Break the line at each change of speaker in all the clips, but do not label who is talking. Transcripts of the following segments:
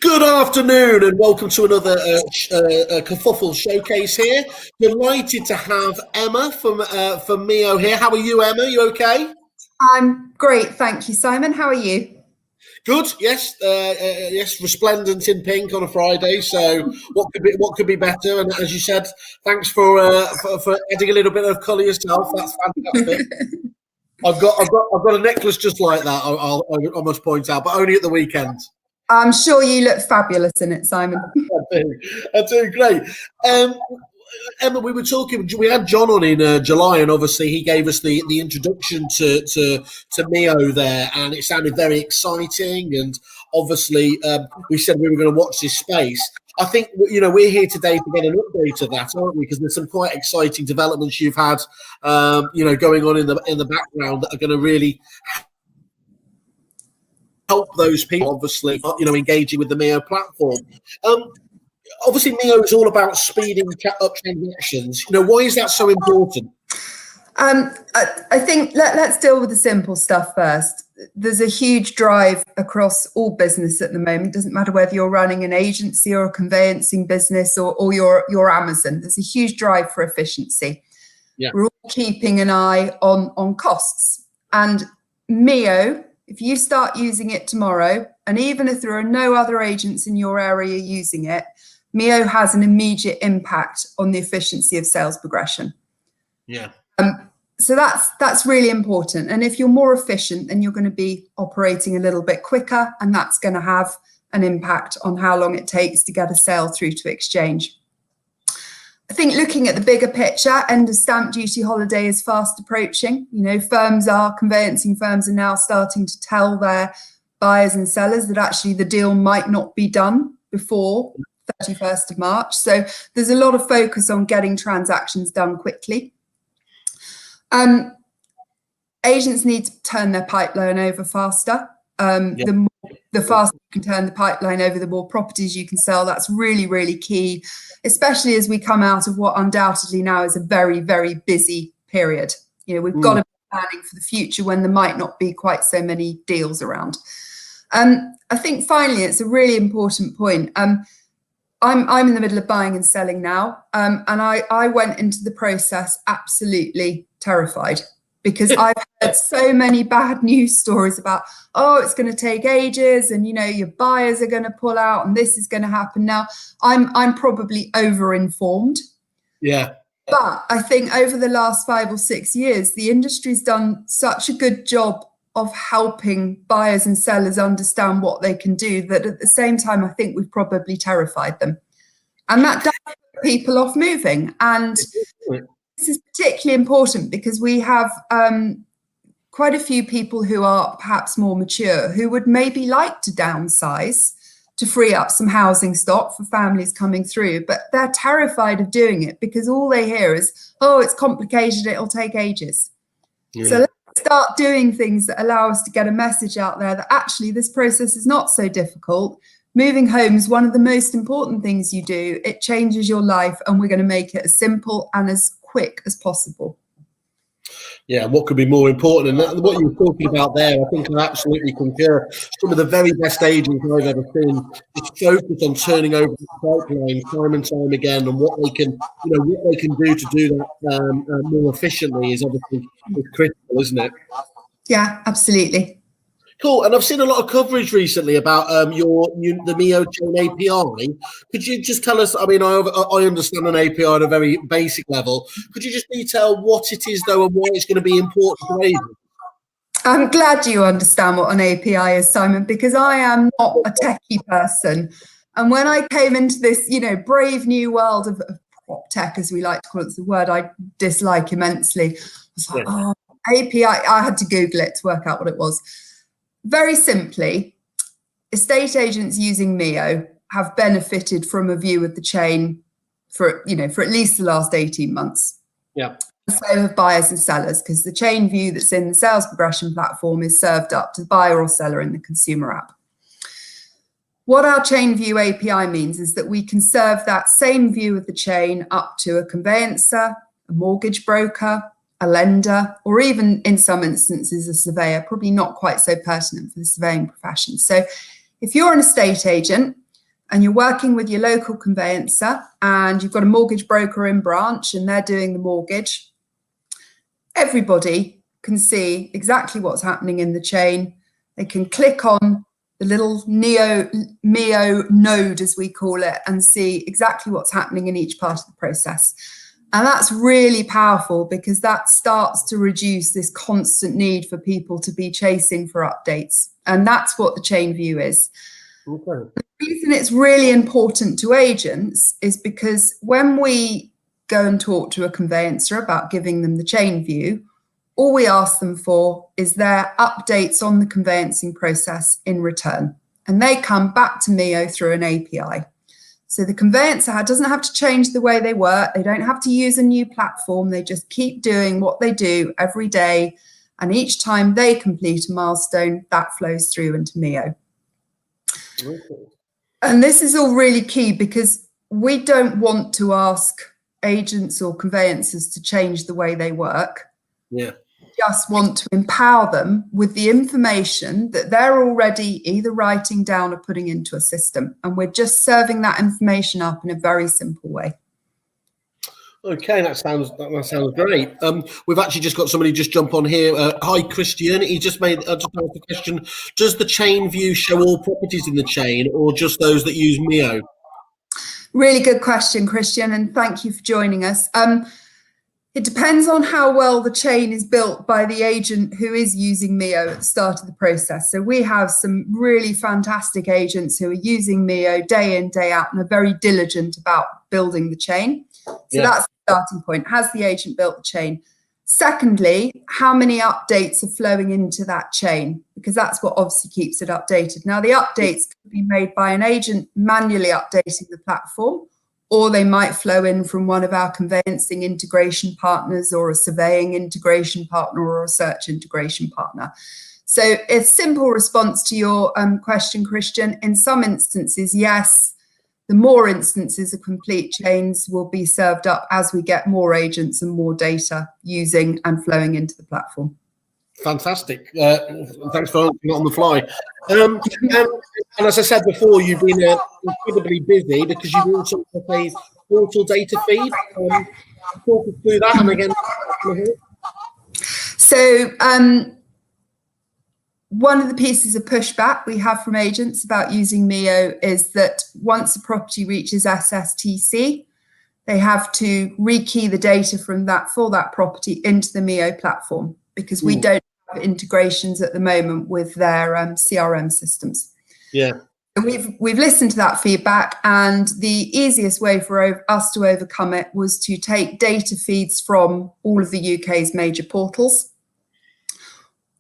Good afternoon and welcome to another Kerfuffle showcase here. Delighted to have Emma from Mio here. How are you, Emma? You okay?
I'm great, thank you, Simon. How are you?
Good. Yes. Yes. Resplendent in pink on a Friday. So what could be better? And as you said, thanks for adding a little bit of colour yourself. That's fantastic. I've got a necklace just like that. I must point out, but only at the weekend.
I'm sure you look fabulous in it, Simon.
I do great. Emma, we had John on in July, and obviously he gave us the introduction to Mio there, and it sounded very exciting. And obviously, we said we were going to watch this space. I think we're here today to get an update of that, aren't we? Because there's some quite exciting developments you've had, going on in the background that are going to really help those people, obviously, engaging with the Mio platform. Obviously, Mio is all about speeding up transactions. Why is that so important?
I think let's deal with the simple stuff first. There's a huge drive across all business at the moment. It doesn't matter whether you're running an agency or a conveyancing business or you're Amazon. There's a huge drive for efficiency.
Yeah.
We're all keeping an eye on costs. And Mio, if you start using it tomorrow, and even if there are no other agents in your area using it, Mio has an immediate impact on the efficiency of sales progression.
Yeah.
So that's really important. And if you're more efficient, then you're going to be operating a little bit quicker, and that's going to have an impact on how long it takes to get a sale through to exchange. I think looking at the bigger picture, end of stamp duty holiday is fast approaching. Conveyancing firms are now starting to tell their buyers and sellers that actually the deal might not be done before 31st of March. So there's a lot of focus on getting transactions done quickly. Agents need to turn their pipeline over faster. The faster you can turn the pipeline over, the more properties you can sell. That's really, really key, especially as we come out of what undoubtedly now is a very, very busy period. We've got to be planning for the future when there might not be quite so many deals around. I think finally, it's a really important point. I'm in the middle of buying and selling now, and I went into the process absolutely terrified because I've heard so many bad news stories about, it's going to take ages, and your buyers are going to pull out, and this is going to happen. Now, I'm probably over-informed.
Yeah.
But I think over the last 5 or 6 years, the industry's done such a good job of helping buyers and sellers understand what they can do, that at the same time, I think we've probably terrified them. And that does put people off moving. And this is particularly important because we have quite a few people who are perhaps more mature who would maybe like to downsize to free up some housing stock for families coming through, but they're terrified of doing it because all they hear is, it's complicated, it'll take ages. Yeah. So let's start doing things that allow us to get a message out there that actually this process is not so difficult. Moving home is one of the most important things you do. It changes your life, and we're going to make it as simple and as quick as possible.
Yeah, what could be more important? And what you were talking about there, I think I absolutely concur. Some of the very best agents I've ever seen is focused on turning over the pipeline time and time again, and what they can do to do that more efficiently is obviously critical, isn't it?
Yeah, absolutely.
Cool. And I've seen a lot of coverage recently about the Mio Chain API. Could you just tell us, I understand an API at a very basic level. Could you just detail what it is, though, and why it's going to be important for agents?
I'm glad you understand what an API is, Simon, because I am not a techie person. And when I came into this, brave new world of prop tech, as we like to call it, it's a word I dislike immensely. I was like, API, I had to Google it to work out what it was. Very simply, estate agents using Mio have benefited from a view of the chain for at least the last 18 months.
Yeah.
So have buyers and sellers, because the chain view that's in the sales progression platform is served up to the buyer or seller in the consumer app. What our chain view API means is that we can serve that same view of the chain up to a conveyancer, a mortgage broker, a lender, or even in some instances a surveyor, probably not quite so pertinent for the surveying profession. So if you're an estate agent, and you're working with your local conveyancer and you've got a mortgage broker in branch and they're doing the mortgage, everybody can see exactly what's happening in the chain. They can click on the little Mio node, as we call it, and see exactly what's happening in each part of the process. And that's really powerful because that starts to reduce this constant need for people to be chasing for updates. And that's what the chain view is.
Okay.
The reason it's really important to agents is because when we go and talk to a conveyancer about giving them the chain view, all we ask them for is their updates on the conveyancing process in return. And they come back to Mio through an API. So the conveyancer doesn't have to change the way they work. They don't have to use a new platform. They just keep doing what they do every day. And each time they complete a milestone, that flows through into Mio.
Okay.
And this is all really key because we don't want to ask agents or conveyancers to change the way they work.
Yeah.
Just want to empower them with the information that they're already either writing down or putting into a system. And we're just serving that information up in a very simple way.
Okay, that sounds great. We've actually just got somebody just jump on here. Hi, Christian. He just asked the question: does the chain view show all properties in the chain, or just those that use Mio?
Really good question, Christian, and thank you for joining us. It depends on how well the chain is built by the agent who is using Mio at the start of the process. So we have some really fantastic agents who are using Mio day in, day out, and are very diligent about building the chain. So that's the starting point. Has the agent built the chain? Secondly, how many updates are flowing into that chain? Because that's what obviously keeps it updated. Now, the updates can be made by an agent manually updating the platform, or they might flow in from one of our conveyancing integration partners or a surveying integration partner or a search integration partner. So a simple response to your question, Christian, in some instances, yes, the more instances of complete chains will be served up as we get more agents and more data using and flowing into the platform.
Fantastic. Thanks for answering on the fly. And as I said before, you've been incredibly busy because you've also got a portal data feed. Talk us through that. And again,
so one of the pieces of pushback we have from agents about using Mio is that once a property reaches SSTC, they have to rekey the data from that for that property into the Mio platform because we don't have integrations at the moment with their CRM systems.
Yeah.
And we've listened to that feedback, and the easiest way for us to overcome it was to take data feeds from all of the UK's major portals.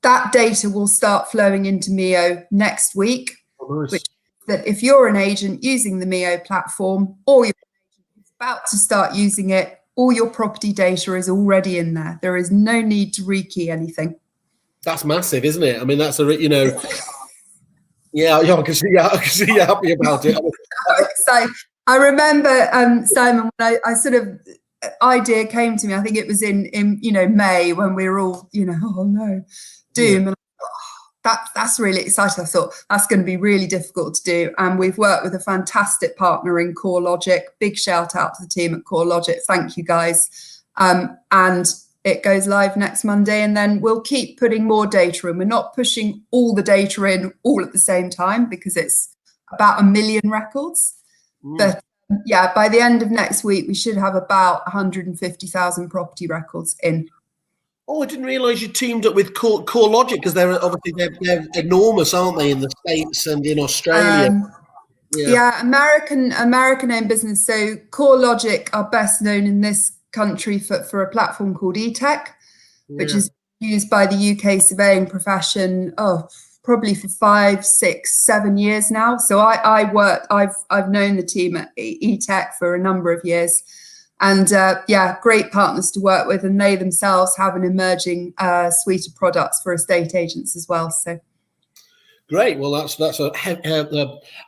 That data will start flowing into Mio next week, which is that if you're an agent using the Mio platform or you're an agent who's about to start using it, all your property data is already in there. There is no need to rekey anything. That's
massive, isn't it? I mean, that's yeah, I can see you're happy about it.
So I remember, Simon, when I sort of idea came to me, I think it was in May when we were all, oh no, doom. And that's really exciting. I thought that's going to be really difficult to do. And we've worked with a fantastic partner in CoreLogic. Big shout out to the team at CoreLogic. Thank you guys. And it goes live next Monday, and then we'll keep putting more data in. We're not pushing all the data in all at the same time because it's about 1 million records. But yeah, by the end of next week, we should have about 150,000 property records in.
Oh, I didn't realise you teamed up with CoreLogic because they're enormous, aren't they, in the States and in Australia?
Yeah, American-owned business. So CoreLogic are best known in this country for a platform called eTech, which is used by the UK surveying profession probably for 5, 6, 7 years now. So I've known the team at eTech for a number of years, and great partners to work with, and they themselves have an emerging suite of products for estate agents as well. So
Great. Well, that's a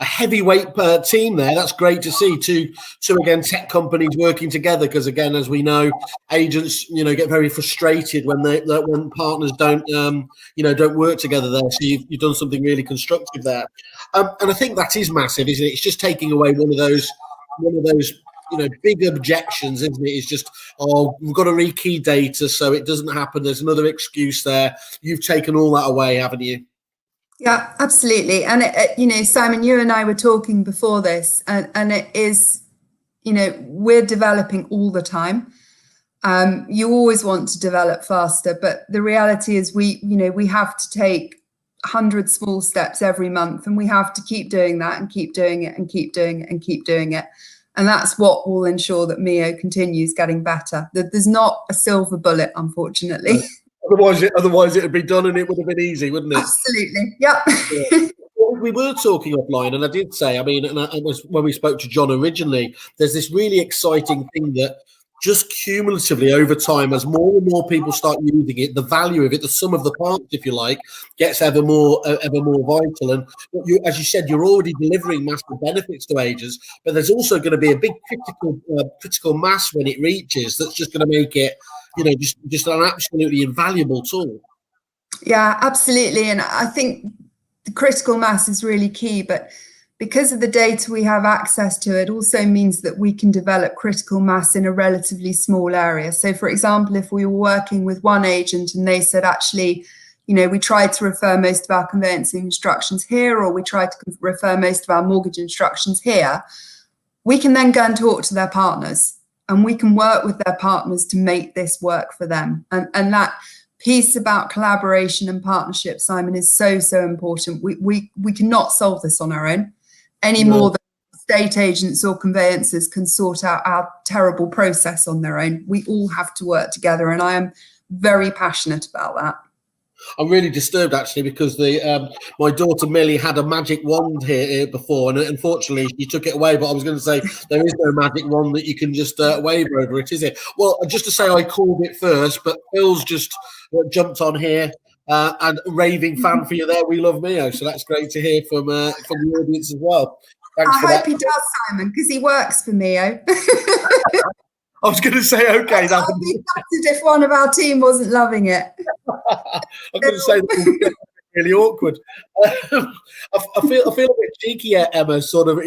heavyweight team there. That's great to see. Two again tech companies working together, because again, as we know, agents get very frustrated when when partners don't work together there. So you've done something really constructive there, and I think that is massive, isn't it? It's just taking away one of those big objections, isn't it? It's just, oh, we've got to rekey data so it doesn't happen. There's another excuse there. You've taken all that away, haven't you?
Yeah, absolutely. And Simon, you and I were talking before this, and it is, we're developing all the time. You always want to develop faster, but the reality is we have to take 100 small steps every month, and we have to keep doing that and keep doing it and keep doing it and keep doing it. And that's what will ensure that Mio continues getting better. There's not a silver bullet, unfortunately.
Otherwise it'd be done and it would have been easy, wouldn't it?
Absolutely. Yep.
Yeah. We were talking offline, and I did say, it was when we spoke to John originally, there's this really exciting thing that just cumulatively over time, as more and more people start using it, the value of it, the sum of the parts, if you like, gets ever more vital. And as you said, you're already delivering massive benefits to agents, but there's also going to be a big critical mass when it reaches that's just going to make it, just an absolutely invaluable tool.
Yeah, absolutely. And I think the critical mass is really key, but because of the data we have access to, it also means that we can develop critical mass in a relatively small area. So for example, if we were working with one agent and they said, actually, we tried to refer most of our conveyancing instructions here, or we tried to refer most of our mortgage instructions here, we can then go and talk to their partners, and we can work with their partners to make this work for them. And that piece about collaboration and partnership, Simon, is so important. We cannot solve this on our own any more than estate agents or conveyancers can sort out our terrible process on their own. We all have to work together, and I am very passionate about that.
I'm really disturbed actually, because my daughter Millie had a magic wand here before, and unfortunately she took it away. But I was going to say there is no magic wand that you can just wave over it, is it? Well, just to say I called it first, but Phil's just jumped on here and raving fan for you there. We love Mio, so that's great to hear from the audience as well. Thanks for that.
I hope he does, Simon, because he works for Mio.
I was going to say, okay,
I'd be gutted if one of our team wasn't loving it.
I was going to say that really awkward. I feel a bit cheeky, Emma. Sort of,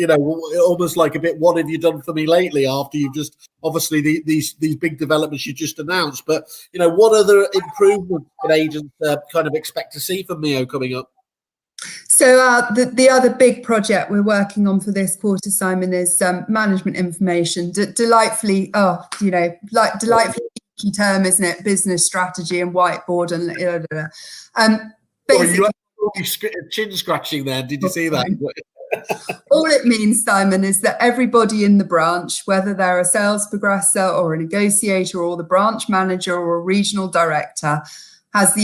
almost like a bit. What have you done for me lately? After you've just obviously these big developments you just announced, but what other improvements can agents kind of expect to see from Mio coming up?
So the other big project we're working on for this quarter, Simon, is management information. Delightfully key term, isn't it? Business strategy and whiteboard and
basically, you chin scratching there. Did you see that?
All it means, Simon, is that everybody in the branch, whether they're a sales progressor or a negotiator or the branch manager or a regional director, has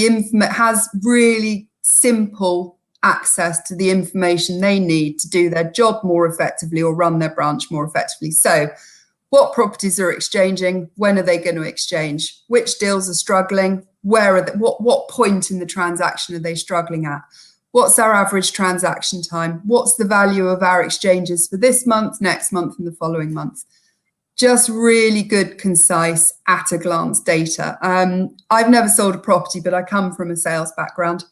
really simple access to the information they need to do their job more effectively or run their branch more effectively. So what properties are exchanging? When are they going to exchange? Which deals are struggling? Where are they, what point in the transaction are they struggling at? What's our average transaction time? What's the value of our exchanges for this month, next month, and the following month? Just really good, concise, at a glance data. I've never sold a property, but I come from a sales background.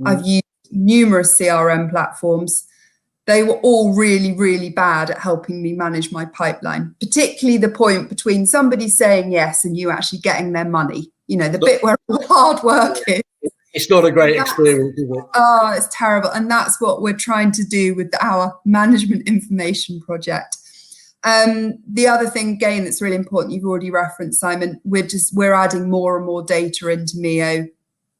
I've used numerous CRM platforms. They were all really, really bad at helping me manage my pipeline, particularly the point between somebody saying yes and you actually getting their money. The bit where all the hard work is.
It's not a great experience, is it?
Oh, it's terrible. And that's what we're trying to do with our management information project. The other thing, again, that's really important, you've already referenced, Simon, we're adding more and more data into Mio,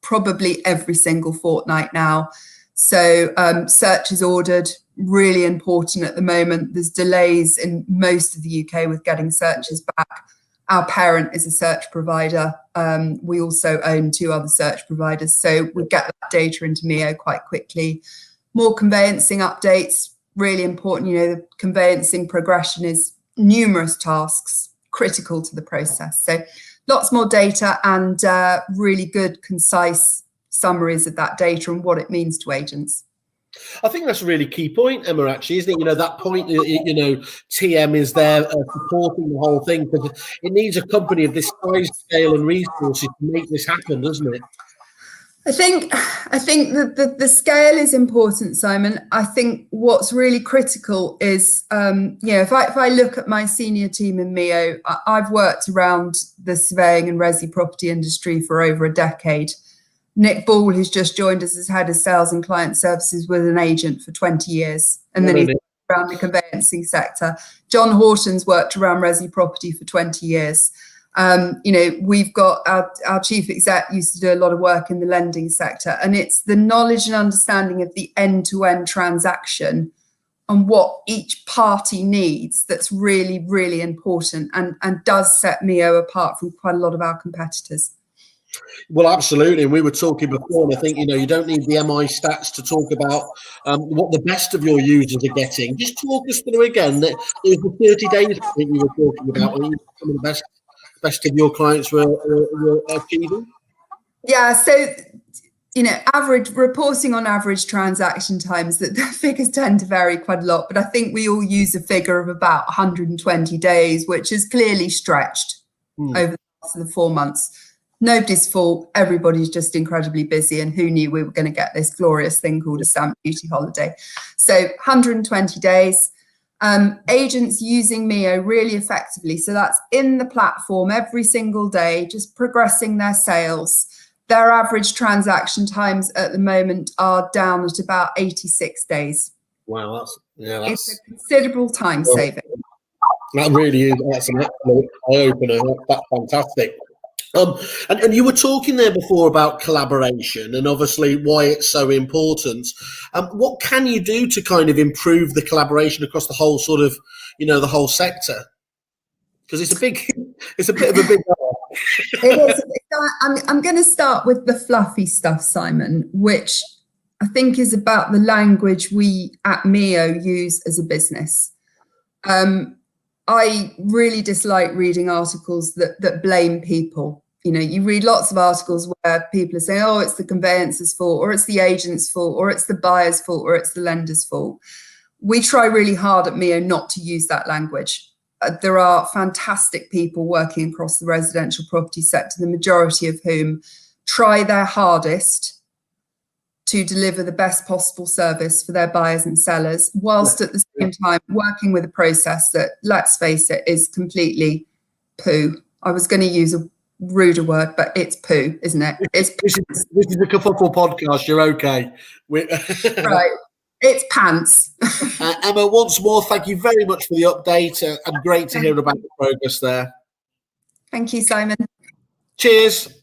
probably every single fortnight now. So search is ordered, really important at the moment. There's delays in most of the UK with getting searches back. Our parent is a search provider. We also own 2 other search providers. So we get that data into Mio quite quickly. More conveyancing updates, really important. The conveyancing progression is numerous tasks critical to the process. So lots more data and really good, concise summaries of that data and what it means to agents.
I think that's a really key point, Emma, actually, isn't it? You know, that point, you know, TM is there supporting the whole thing, because it needs a company of this size, scale and resources to make this happen, doesn't it?
I think that the scale is important, Simon. I think what's really critical is, if I look at my senior team in Mio, I've worked around the surveying and resi property industry for over a decade. Nick Ball, who's just joined us as head of sales and client services, was an agent for 20 years, and then he's around the conveyancing sector. John Horton's worked around resi property for 20 years. We've got our chief exec used to do a lot of work in the lending sector, and it's the knowledge and understanding of the end-to-end transaction and what each party needs that's really, really important, and does set Mio apart from quite a lot of our competitors.
Well, absolutely. And we were talking before, and I think, you know, you don't need the MI stats to talk about what the best of your users are getting. Just talk us through again. There's the 30 days that you were talking about when some of the best of your clients were achieving.
Yeah, so, you know, average reporting on average transaction times, that the figures tend to vary quite a lot, but I think we all use a figure of about 120 days, which is clearly stretched over the course of the 4 months. Nobody's fault. Everybody's just incredibly busy, and who knew we were going to get this glorious thing called a stamp duty holiday. So 120 days. Agents using Mio really effectively. So that's in the platform every single day, just progressing their sales. Their average transaction times at the moment are down at about 86 days.
Wow,
it's a considerable time saving.
That really is. That's an absolute eye-opener. That's fantastic. And you were talking there before about collaboration and obviously why it's so important. What can you do to kind of improve the collaboration across the whole sort of, you know, the whole sector? Because it's a bit of a big.
It is. I'm going to start with the fluffy stuff, Simon, which I think is about the language we at Mio use as a business. I really dislike reading articles that blame people. You know, you read lots of articles where people are saying, oh, it's the conveyancer's fault, or it's the agent's fault, or it's the buyer's fault, or it's the lender's fault. We try really hard at Mio not to use that language. There are fantastic people working across the residential property sector, the majority of whom try their hardest to deliver the best possible service for their buyers and sellers, whilst at the same time working with a process that, let's face it, is completely poo. I was going to use a ruder word, but it's poo, isn't it? This
is a Kerfuffle podcast. You're okay.
Right. It's pants.
Emma, once more, thank you very much for the update, and great to hear about the progress there.
Thank you, Simon.
Cheers.